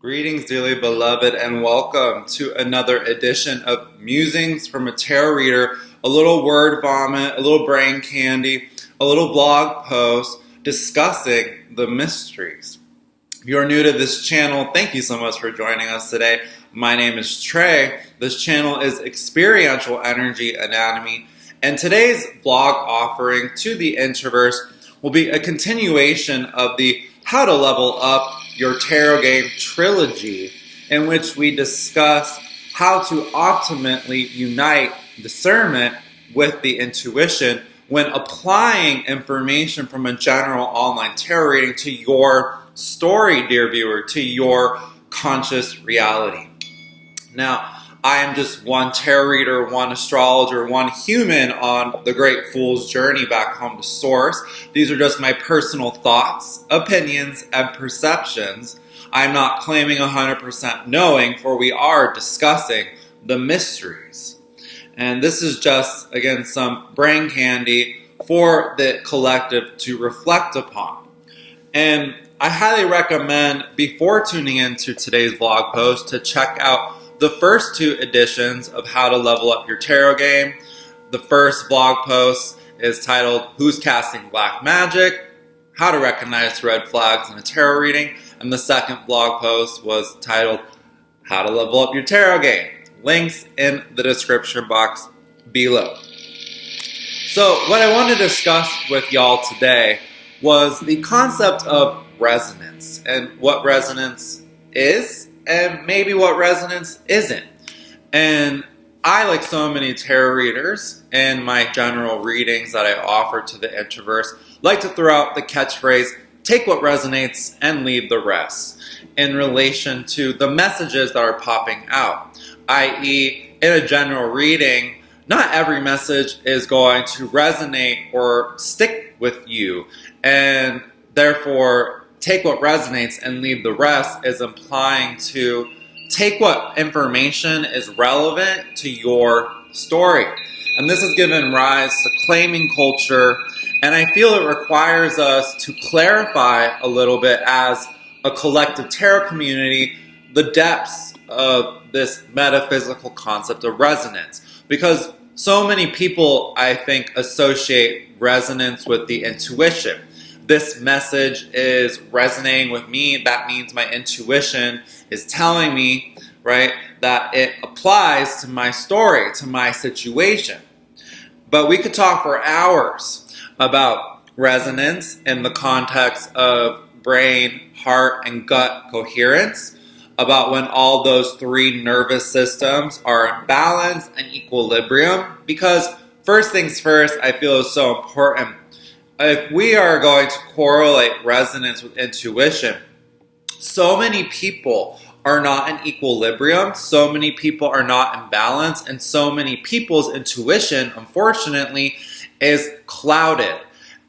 Greetings, dearly beloved, and welcome to another edition of Musings from a Tarot Reader. A little word vomit, a little brain candy, a little blog post discussing the mysteries. If you're new to this channel, thank you so much for joining us today. My name is Trey. This channel is Experiential Energy Anatomy, and today's blog offering to the introverse will be a continuation of the How to Level Up Your Tarot Game trilogy, in which we discuss how to ultimately unite discernment with the intuition when applying information from a general online tarot reading to your story, dear viewer, to your conscious reality. Now, I am just one tarot reader, one astrologer, one human on the Great Fool's journey back home to Source. These are just my personal thoughts, opinions, and perceptions. I'm not claiming 100% knowing, for we are discussing the mysteries. And this is just, again, some brain candy for the collective to reflect upon. And I highly recommend, before tuning into today's blog post, to check out the first two editions of How to Level Up Your Tarot Game. The first blog post is titled Who's Casting Black Magic? How to Recognize Red Flags in a Tarot Reading. And the second blog post was titled How to Level Up Your Tarot Game. Links in the description box below. So what I want to discuss with y'all today was the concept of resonance and what resonance is, and maybe what resonance isn't. And I, like so many tarot readers in my general readings that I offer to the introverse, like to throw out the catchphrase, take what resonates and leave the rest, in relation to the messages that are popping out. I.e., in a general reading, not every message is going to resonate or stick with you, and therefore take what resonates and leave the rest is implying to take what information is relevant to your story. And this has given rise to claiming culture, and I feel it requires us to clarify a little bit as a collective tarot community the depths of this metaphysical concept of resonance. Because so many people, I think, associate resonance with the intuition. This message is resonating with me. That means my intuition is telling me, right, that it applies to my story, to my situation. But we could talk for hours about resonance in the context of brain, heart, and gut coherence, about when all those three nervous systems are in balance and equilibrium. Because first things first, I feel is so important. If we are going to correlate resonance with intuition, so many people are not in equilibrium, so many people are not in balance, and so many people's intuition, unfortunately, is clouded.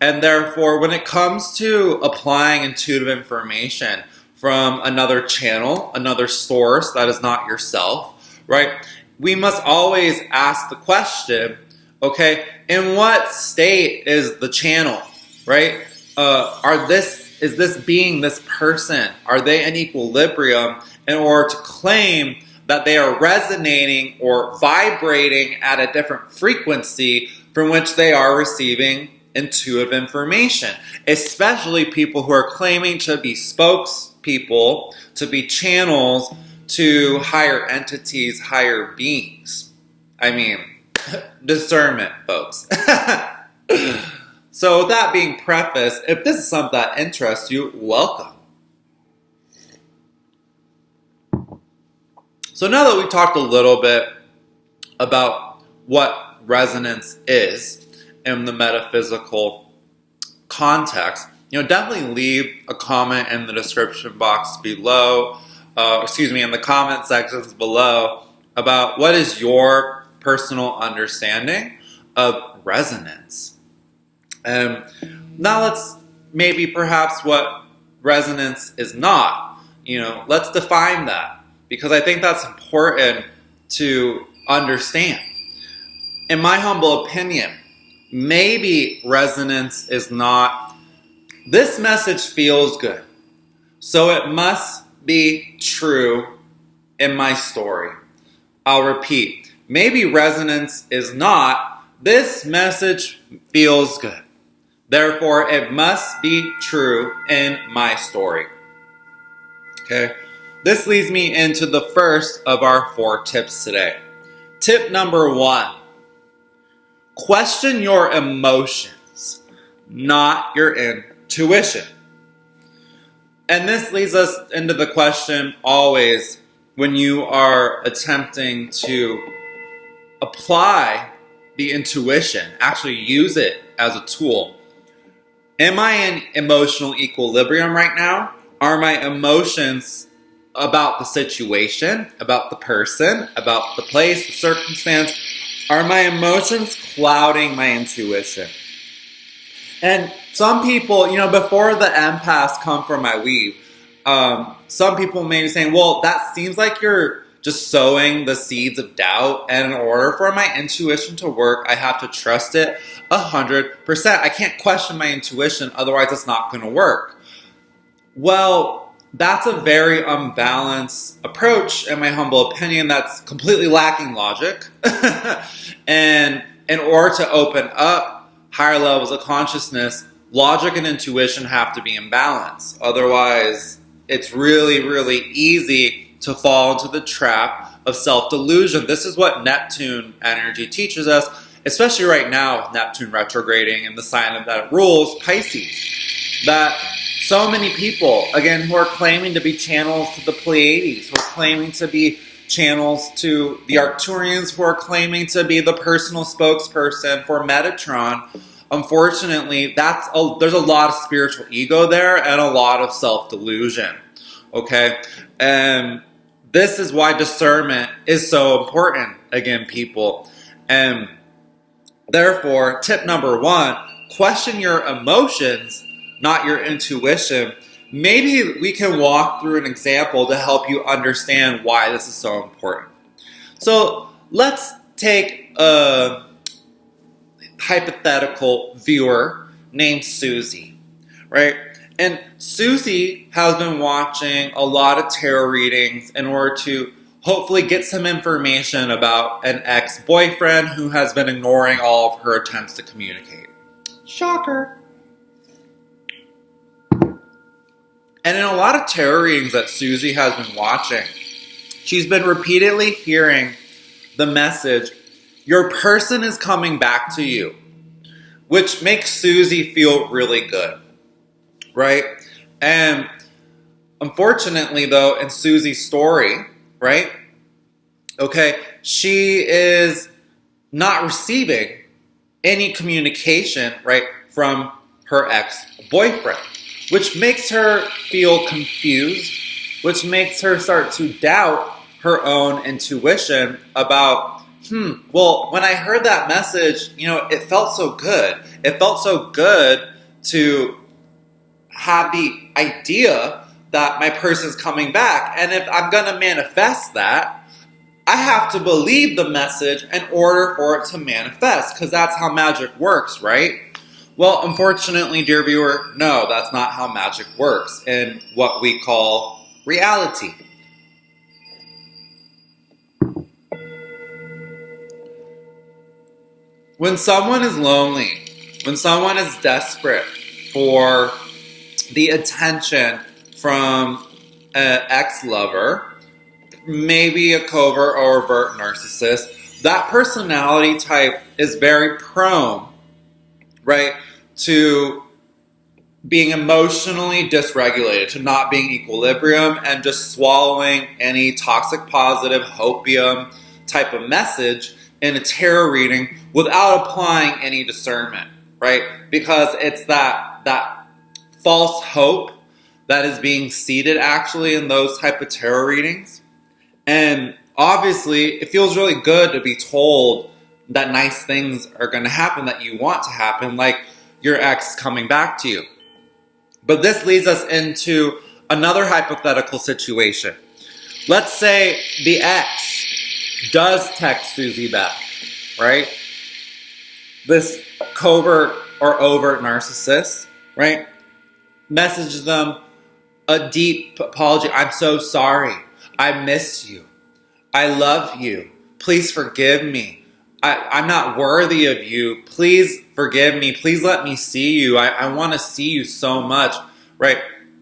And therefore, when it comes to applying intuitive information from another channel, another source that is not yourself, right, we must always ask the question, okay, in what state is the channel, right? Is this being, this person, are they in equilibrium in order to claim that they are resonating or vibrating at a different frequency from which they are receiving intuitive information? Especially people who are claiming to be spokespeople, to be channels to higher entities, higher beings. I mean, discernment, folks. So with that being prefaced, if this is something that interests you, welcome. So now that we've talked a little bit about what resonance is in the metaphysical context, definitely leave a comment in the description box below, in the comment sections below, about what is your personal understanding of resonance. Now let's maybe perhaps what resonance is not. Let's define that, because I think that's important to understand. In my humble opinion, maybe resonance is not, this message feels good, so it must be true in my story. I'll repeat. Maybe resonance is not. This message feels good. Therefore, it must be true in my story. Okay? This leads me into the first of our 4 tips today. Tip number 1. Question your emotions, not your intuition. And this leads us into the question always when you are attempting to apply the intuition, actually use it as a tool. Am I in emotional equilibrium right now? Are my emotions about the situation, about the person, about the place, the circumstance? Are my emotions clouding my intuition? And some people, before the empaths come from my weave, some people may be saying, well, that seems like you're just sowing the seeds of doubt. And in order for my intuition to work, I have to trust it 100%. I can't question my intuition, otherwise it's not going to work. Well, that's a very unbalanced approach, in my humble opinion. That's completely lacking logic. And in order to open up higher levels of consciousness, logic and intuition have to be in balance. Otherwise, it's really, really easy to fall into the trap of self-delusion. This is what Neptune energy teaches us, especially right now with Neptune retrograding and the sign that rules, Pisces. That so many people, again, who are claiming to be channels to the Pleiades, who are claiming to be channels to the Arcturians, who are claiming to be the personal spokesperson for Metatron, unfortunately, there's a lot of spiritual ego there and a lot of self-delusion. Okay? And this is why discernment is so important, again, people. And therefore, tip number 1, question your emotions, not your intuition. Maybe we can walk through an example to help you understand why this is so important. So let's take a hypothetical viewer named Susie, right? And Susie has been watching a lot of tarot readings in order to hopefully get some information about an ex-boyfriend who has been ignoring all of her attempts to communicate. Shocker. And in a lot of tarot readings that Susie has been watching, she's been repeatedly hearing the message, your person is coming back to you, which makes Susie feel really good, right? And unfortunately, though, in Susie's story, right, okay, she is not receiving any communication, right, from her ex-boyfriend, which makes her feel confused, which makes her start to doubt her own intuition about, well, when I heard that message, it felt so good. It felt so good to have the idea that my person's coming back. And if I'm going to manifest that, I have to believe the message in order for it to manifest, because that's how magic works, right? Well, unfortunately, dear viewer, no, that's not how magic works in what we call reality. When someone is lonely, when someone is desperate for the attention from an ex-lover, maybe a covert or overt narcissist, that personality type is very prone, right, to being emotionally dysregulated, to not being equilibrium and just swallowing any toxic positive hopium type of message in a tarot reading without applying any discernment, right? Because it's that false hope that is being seeded actually in those type of tarot readings. And obviously, it feels really good to be told that nice things are going to happen that you want to happen, like your ex coming back to you. But this leads us into another hypothetical situation. Let's say the ex does text Susie back, right? This covert or overt narcissist, right? Messages them, a deep apology. I'm so sorry. I miss you. I love you. Please forgive me. I'm not worthy of you. Please forgive me. Please let me see you. I want to see you so much, right?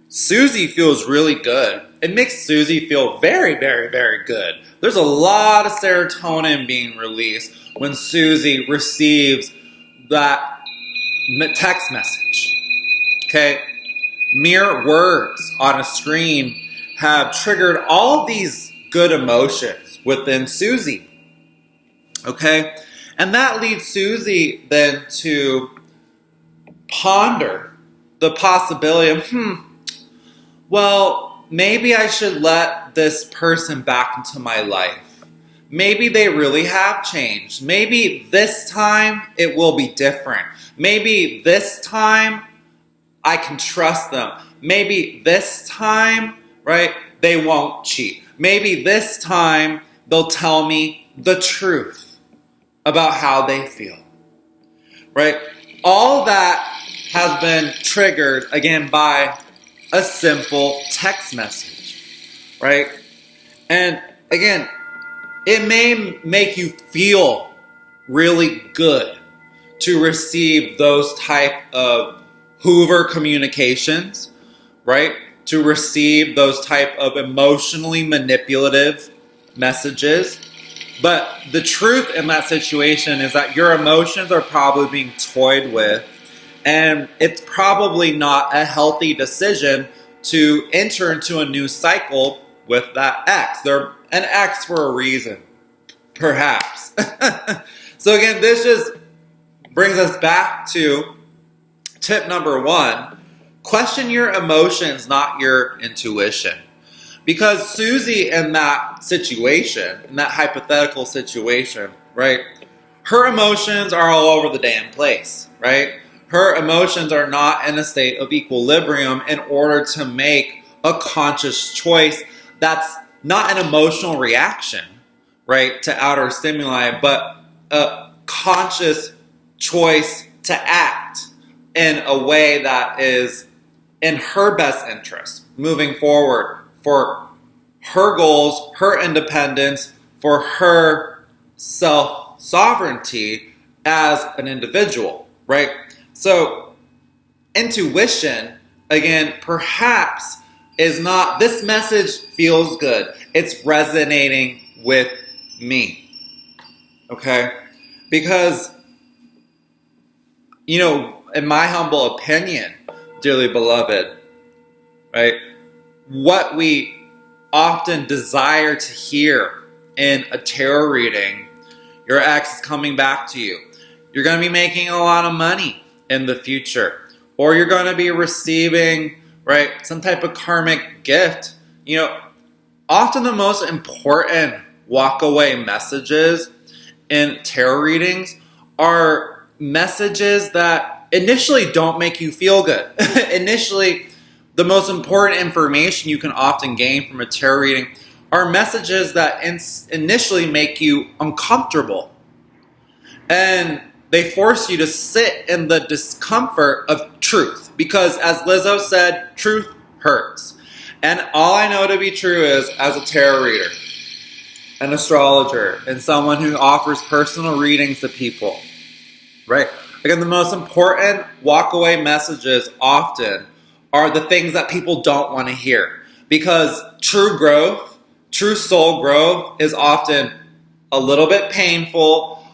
Susie feels really good. It makes Susie feel very, very, very good. There's a lot of serotonin being released when Susie receives that text message. Okay? Mere words on a screen have triggered all these good emotions within Susie. Okay? And that leads Susie then to ponder the possibility of, well, maybe I should let this person back into my life. Maybe they really have changed. Maybe this time it will be different. Maybe this time I can trust them. Maybe this time, right, they won't cheat. Maybe this time they'll tell me the truth about how they feel, right? All that has been triggered, again, by a simple text message, right? And again, it may make you feel really good to receive those type of Hoover communications, right? To receive those type of emotionally manipulative messages. But the truth in that situation is that your emotions are probably being toyed with, and it's probably not a healthy decision to enter into a new cycle with that ex. They're an ex for a reason, perhaps. So again, this just brings us back to tip number 1. Question your emotions, not your intuition. Because Susie in that situation, in that hypothetical situation, right, her emotions are all over the damn place, right? Her emotions are not in a state of equilibrium in order to make a conscious choice that's not an emotional reaction, right, to outer stimuli, but a conscious choice to act in a way that is in her best interest moving forward for her goals, her independence, for her self-sovereignty as an individual, right? So intuition, again, perhaps is not, this message feels good. It's resonating with me, okay? Because, you know, in my humble opinion, dearly beloved, right, what we often desire to hear in a tarot reading, your ex is coming back to you. You're going to be making a lot of money in the future. Or you're going to be receiving, right, some type of karmic gift. You know, often the most important walk-away messages in tarot readings are messages that initially don't make you feel good. Initially, the most important information you can often gain from a tarot reading are messages that initially make you uncomfortable. And they force you to sit in the discomfort of truth. Because as Lizzo said, truth hurts. And all I know to be true is, as a tarot reader, an astrologer, and someone who offers personal readings to people, right? Again, the most important walk-away messages often are the things that people don't want to hear. Because true growth, true soul growth is often a little bit painful.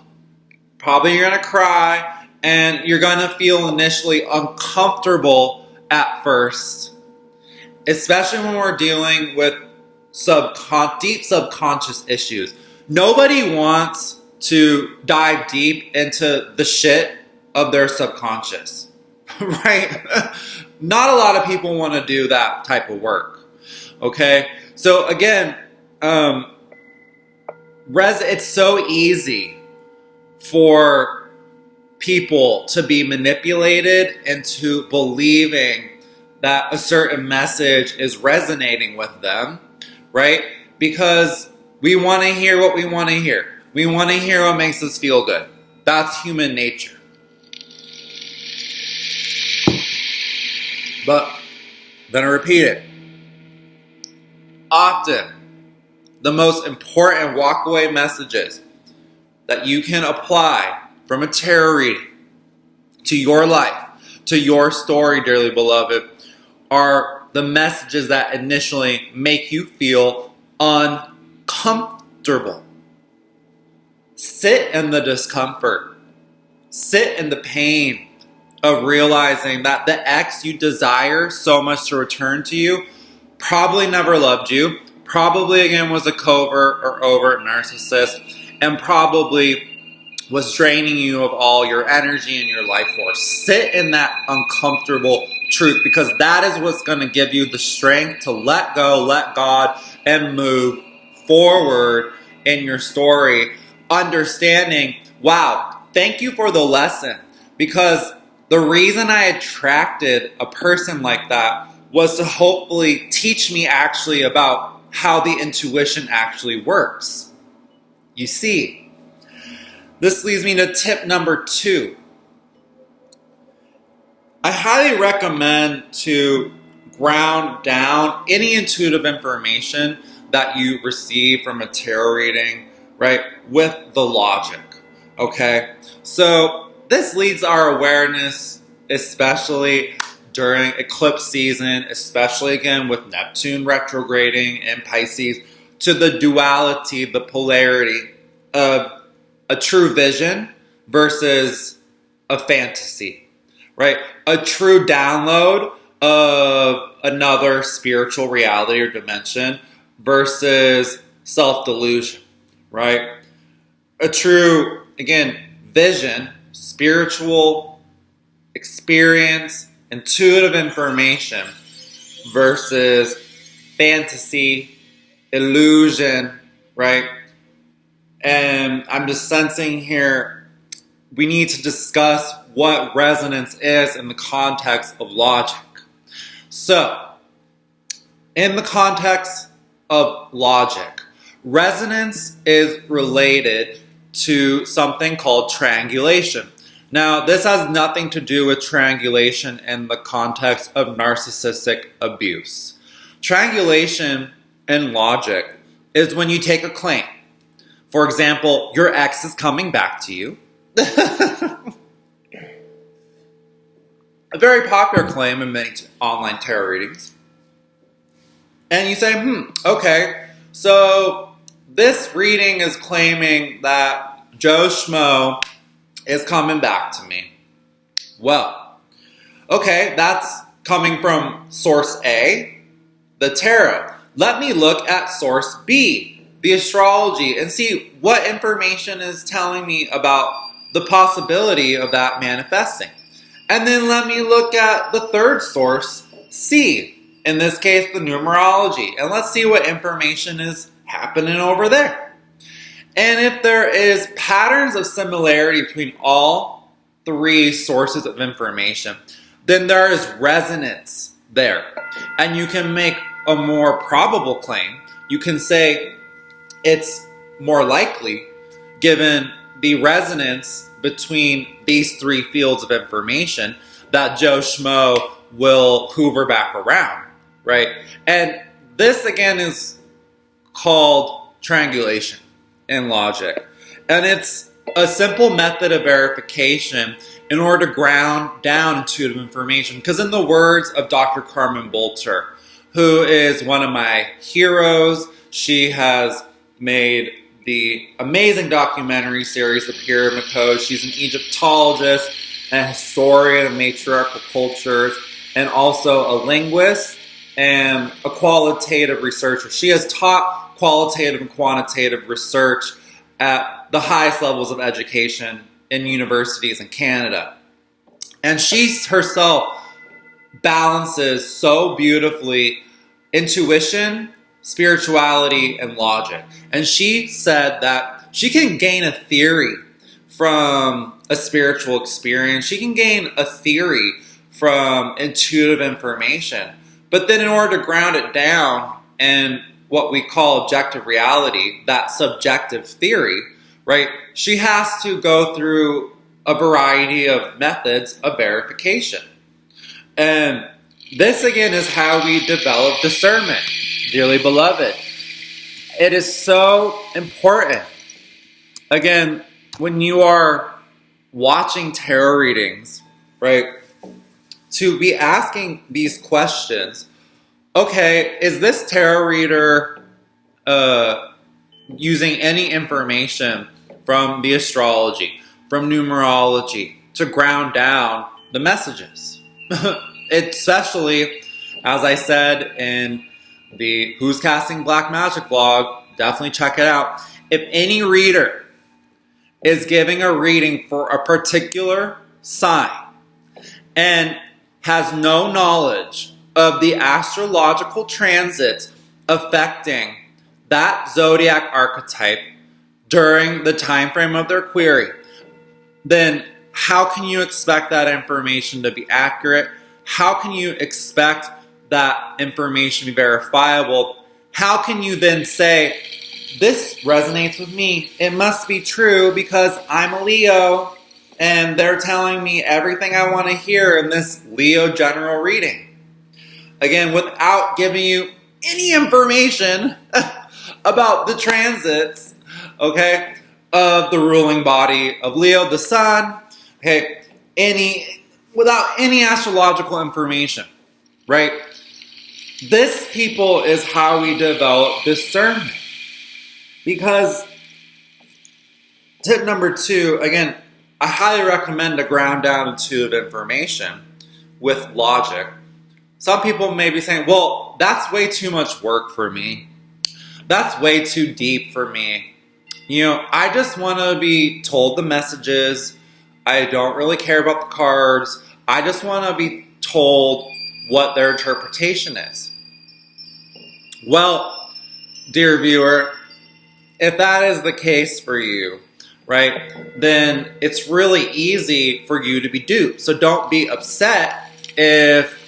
Probably you're going to cry, and you're going to feel initially uncomfortable at first. Especially when we're dealing with deep subconscious issues. Nobody wants to dive deep into the shit of their subconscious, right? Not a lot of people want to do that type of work, okay? So again, it's so easy for people to be manipulated into believing that a certain message is resonating with them, right? Because we want to hear what we want to hear. We want to hear what makes us feel good. That's human nature. But I'm going to repeat it. often the most important walkaway messages that you can apply from a tarot reading to your life, to your story, dearly beloved, are the messages that initially make you feel uncomfortable. Sit in the discomfort. Sit in the pain of realizing that the ex you desire so much to return to you probably never loved you, probably again was a covert or overt narcissist, and probably was draining you of all your energy and your life force. Sit in that uncomfortable truth, because that is what's going to give you the strength to let go, let God, and move forward in your story, understanding, wow, thank you for the lesson, because the reason I attracted a person like that was to hopefully teach me actually about how the intuition actually works. You see, this leads me to tip number 2. I highly recommend to ground down any intuitive information that you receive from a tarot reading, right, with the logic, okay? So this leads our awareness, especially during eclipse season, especially again with Neptune retrograding in Pisces, to the duality, the polarity of a true vision versus a fantasy, right? A true download of another spiritual reality or dimension versus self-delusion, right? A true, again, vision, spiritual experience, intuitive information versus fantasy, illusion, right? And I'm just sensing here, we need to discuss what resonance is in the context of logic. So, in the context of logic, resonance is related to something called triangulation. Now, this has nothing to do with triangulation in the context of narcissistic abuse. Triangulation in logic is when you take a claim. For example, your ex is coming back to you. A very popular claim in many online tarot readings. And you say, okay, so this reading is claiming that Joe Schmo is coming back to me. Well, okay, that's coming from source A, the tarot. Let me look at source B, the astrology, and see what information is telling me about the possibility of that manifesting. And then let me look at the third source, C, in this case, the numerology, and let's see what information is happening over there. And if there is patterns of similarity between all 3 sources of information, then there is resonance there. And you can make a more probable claim. You can say it's more likely, given the resonance between these 3 fields of information, that Joe Schmo will hoover back around, right? And this, again, is called triangulation in logic. And it's a simple method of verification in order to ground down intuitive information. Because in the words of Dr. Carmen Bolter, who is one of my heroes, she has made the amazing documentary series, The Pyramid Code. She's an Egyptologist, a historian of matriarchal cultures, and also a linguist and a qualitative researcher. She has taught qualitative and quantitative research at the highest levels of education in universities in Canada. And she herself balances so beautifully intuition, spirituality, and logic. And she said that she can gain a theory from a spiritual experience. She can gain a theory from intuitive information. But then in order to ground it down in what we call objective reality, that subjective theory, right, she has to go through a variety of methods of verification. And this, again, is how we develop discernment. Dearly beloved, it is so important. Again, when you are watching tarot readings, right, to be asking these questions. Okay, is this tarot reader using any information from the astrology, from numerology, to ground down the messages? Especially, as I said in the Who's Casting Black Magic vlog, definitely check it out. If any reader is giving a reading for a particular sign and has no knowledge of the astrological transits affecting that zodiac archetype during the time frame of their query, then how can you expect that information to be accurate? How can you expect that information to be verifiable? How can you then say, this resonates with me, it must be true because I'm a Leo and they're telling me everything I want to hear in this Leo general reading? Again, without giving you any information about the transits, okay, of the ruling body of Leo, the sun, okay, without any astrological information, right? This, people, is how we develop discernment. Because tip number 2, again, I highly recommend to ground down intuitive information with logic. Some people may be saying, well, that's way too much work for me. That's way too deep for me. I just want to be told the messages. I don't really care about the cards. I just want to be told what their interpretation is. Well, dear viewer, if that is the case for you, right, then it's really easy for you to be duped. So don't be upset if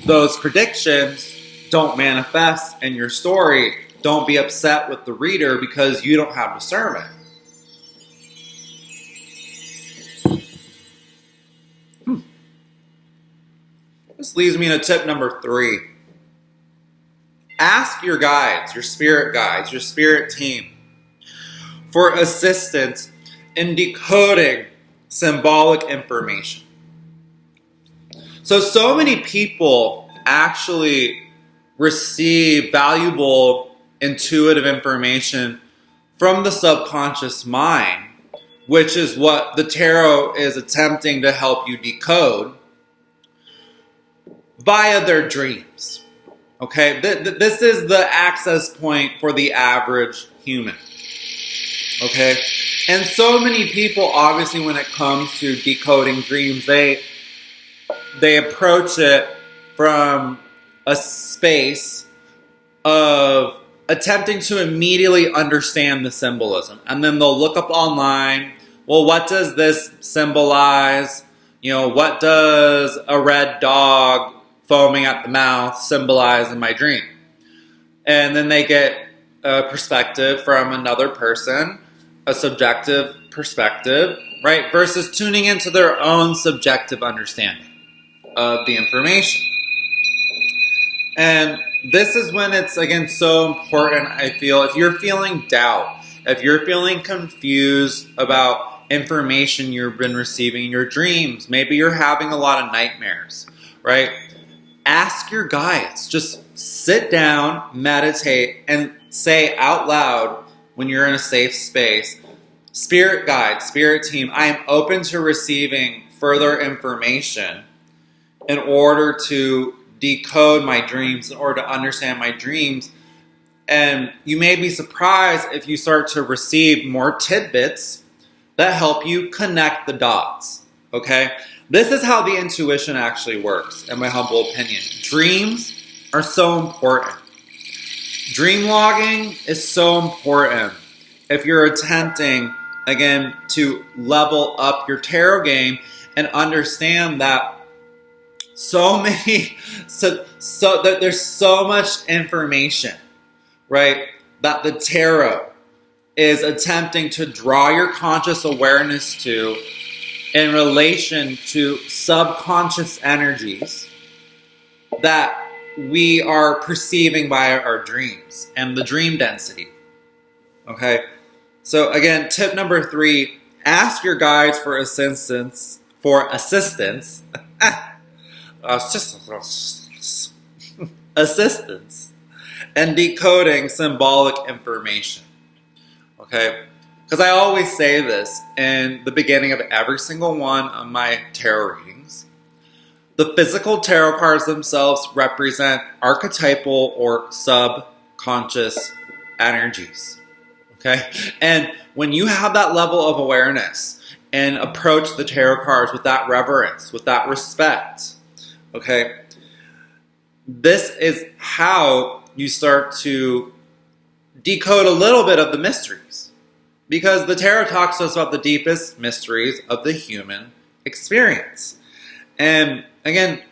those predictions don't manifest in your story. Don't be upset with the reader because you don't have discernment. This leads me to tip number 3. Ask your guides, your spirit team, for assistance in decoding symbolic information. So many people actually receive valuable intuitive information from the subconscious mind, which is what the tarot is attempting to help you decode, via their dreams. Okay, this is the access point for the average human. Okay, and so many people, obviously, when it comes to decoding dreams, they approach it from a space of attempting to immediately understand the symbolism. And then they'll look up online, well, what does this symbolize? What does a red dog foaming at the mouth symbolize in my dream? And then they get a perspective from another person, a subjective perspective, right? Versus tuning into their own subjective understanding of the information. And this is when it's, again, so important, I feel, if you're feeling doubt, if you're feeling confused about information you've been receiving in your dreams, maybe you're having a lot of nightmares, right? Ask your guides. Just sit down, meditate, and say out loud when you're in a safe space, Spirit guide, spirit team, I am open to receiving further information in order to decode my dreams, in order to understand my dreams. And you may be surprised if you start to receive more tidbits that help you connect the dots, okay? This is how the intuition actually works, in my humble opinion. Dreams are so important. Dream logging is so important if you're attempting, again, to level up your tarot game and understand that that there's so much information, right, that the tarot is attempting to draw your conscious awareness to in relation to subconscious energies that we are perceiving by our dreams and the dream density. Okay? So again, tip number 3, ask your guides for assistance, assistance and decoding symbolic information. Okay? Because I always say this in the beginning of every single one of my tarot readings. The physical tarot cards themselves represent archetypal or subconscious energies. Okay? And when you have that level of awareness and approach the tarot cards with that reverence, with that respect, okay, this is how you start to decode a little bit of the mysteries. Because the tarot talks to us about the deepest mysteries of the human experience. And again,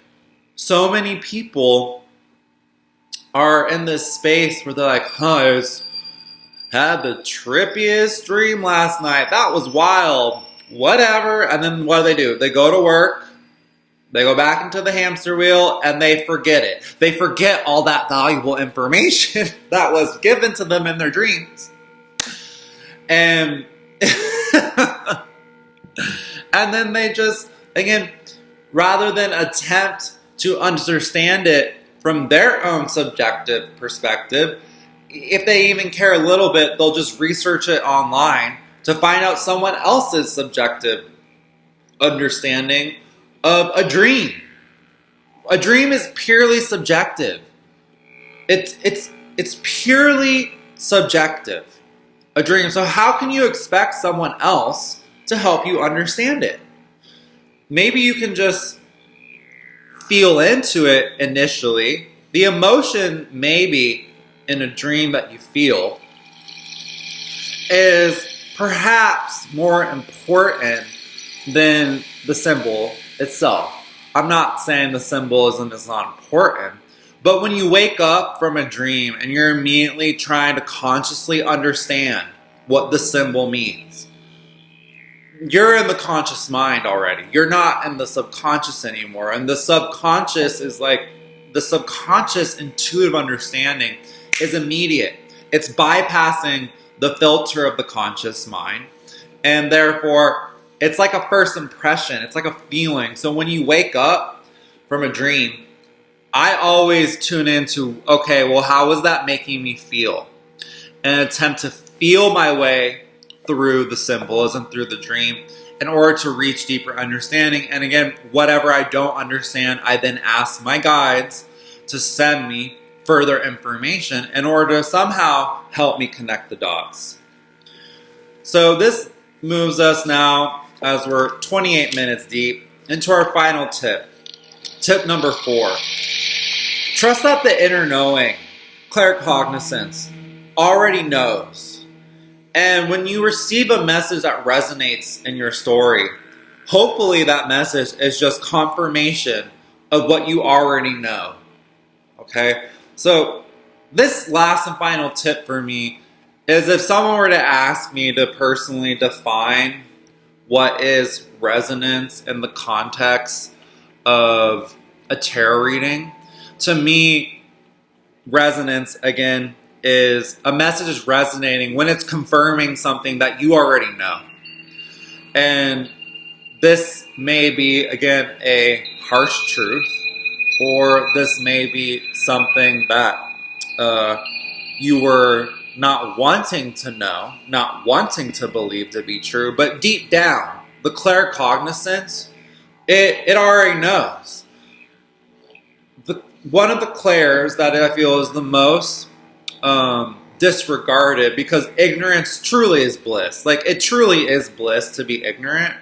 so many people are in this space where they're like, I had the trippiest dream last night. That was wild. Whatever. And then what do? They go to work. They go back into the hamster wheel and they forget it. They forget all that valuable information that was given to them in their dreams. And and then they just, again, rather than attempt to understand it from their own subjective perspective, if they even care a little bit, they'll just research it online to find out someone else's subjective understanding of a dream. A dream is purely subjective. It's purely subjective. A dream. So how can you expect someone else to help you understand it? Maybe you can just feel into it initially. The emotion maybe in a dream that you feel is perhaps more important than the symbol itself. I'm not saying the symbolism is not important, but when you wake up from a dream and you're immediately trying to consciously understand what the symbol means, you're in the conscious mind already. You're not in the subconscious anymore. And the subconscious is like, the subconscious intuitive understanding is immediate. It's bypassing the filter of the conscious mind. And therefore, it's like a first impression. It's like a feeling. So when you wake up from a dream, I always tune into, okay, well, how is that making me feel? And attempt to feel my way through the symbolism, through the dream, in order to reach deeper understanding. And again, whatever I don't understand, I then ask my guides to send me further information in order to somehow help me connect the dots. So this moves us now, as we're 28 minutes deep, into our final tip. Tip number 4. Trust that the inner knowing, claircognizance, already knows. And when you receive a message that resonates in your story, hopefully that message is just confirmation of what you already know. Okay? So this last and final tip for me is if someone were to ask me to personally define what is resonance in the context of a tarot reading, to me, resonance, again, is a message is resonating when it's confirming something that you already know. And this may be, again, a harsh truth, or this may be something that you were not wanting to know, not wanting to believe to be true, but deep down, the claircognizance, it already knows. One of the clairs that I feel is the most disregarded, because ignorance truly is bliss. Like, it truly is bliss to be ignorant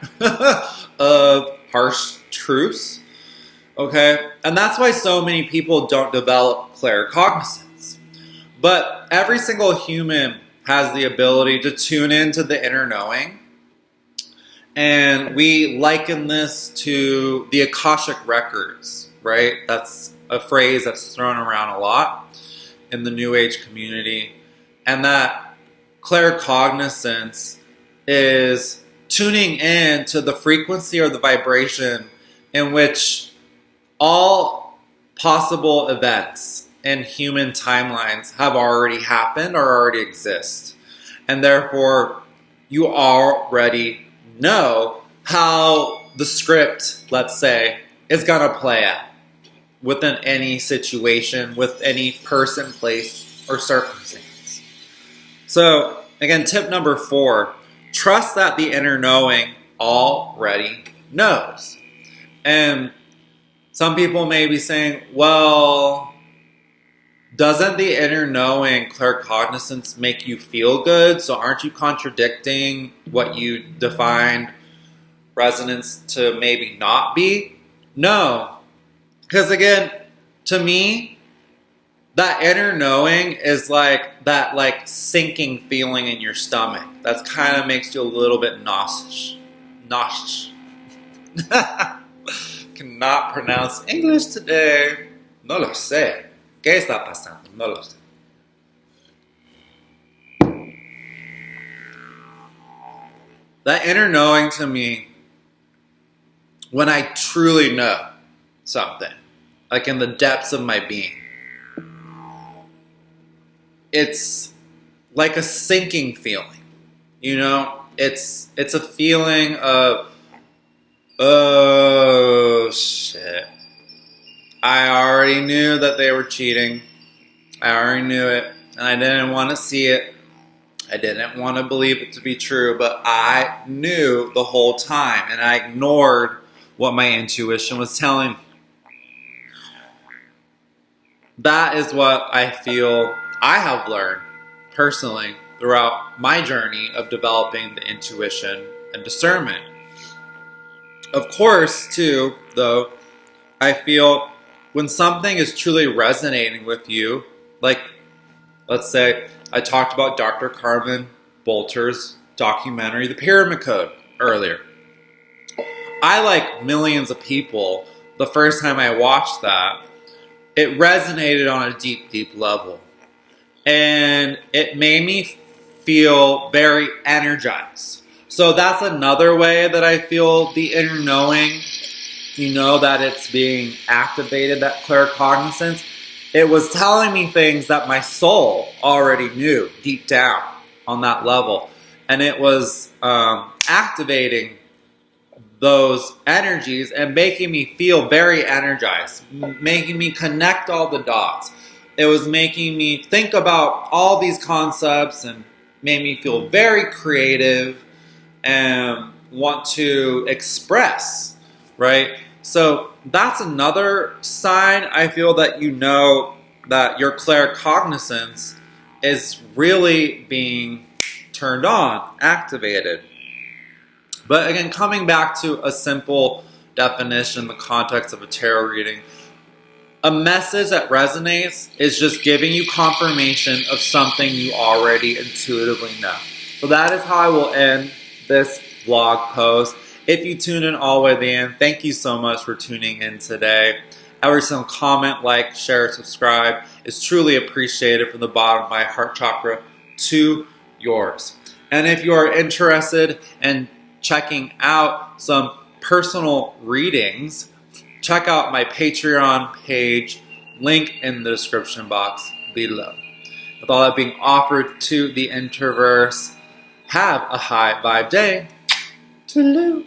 of harsh truths. Okay? And that's why so many people don't develop claircognizance. But every single human has the ability to tune into the inner knowing. And we liken this to the Akashic records, right? That's a phrase that's thrown around a lot in the New Age community. And that claircognizance is tuning in to the frequency or the vibration in which all possible events in human timelines have already happened or already exist. And therefore, you already know how the script, let's say, is going to play out within any situation, with any person, place, or circumstance. So, again, tip number 4, trust that the inner knowing already knows. And some people may be saying, well, doesn't the inner knowing, claircognizance, make you feel good? So aren't you contradicting what you defined resonance to maybe not be? No. Because again, to me, that inner knowing is like that sinking feeling in your stomach. That kind of makes you a little bit nauseous. Cannot pronounce English today. No lo sé. ¿Qué está pasando? No lo sé. That inner knowing to me, when I truly know something, like in the depths of my being, it's like a sinking feeling. You know, it's a feeling of, oh shit, I already knew that they were cheating. I already knew it, and I didn't want to see it. I didn't want to believe it to be true, but I knew the whole time, and I ignored what my intuition was telling me. That is what I feel I have learned personally throughout my journey of developing the intuition and discernment. Of course, too, though, I feel when something is truly resonating with you, like, let's say, I talked about Dr. Carmen Bolter's documentary, The Pyramid Code, earlier. I, like millions of people, the first time I watched that, it resonated on a deep, deep level. And it made me feel very energized. So that's another way that I feel the inner knowing, you know, that it's being activated, that claircognizance. It was telling me things that my soul already knew deep down on that level. And it was activating those energies and making me feel very energized, making me connect all the dots. It was making me think about all these concepts and made me feel very creative and want to express, right? So that's another sign I feel that you know that your claircognizance is really being turned on, activated. But again, coming back to a simple definition in the context of a tarot reading, a message that resonates is just giving you confirmation of something you already intuitively know. So that is how I will end this blog post. If you tune in all the way to the end, thank you so much for tuning in today. Every single comment, like, share, subscribe is truly appreciated from the bottom of my heart chakra to yours. And if you are interested in checking out some personal readings, check out my Patreon page, link in the description box below. With all that being offered to the Interverse, have a high vibe day. Toodaloo.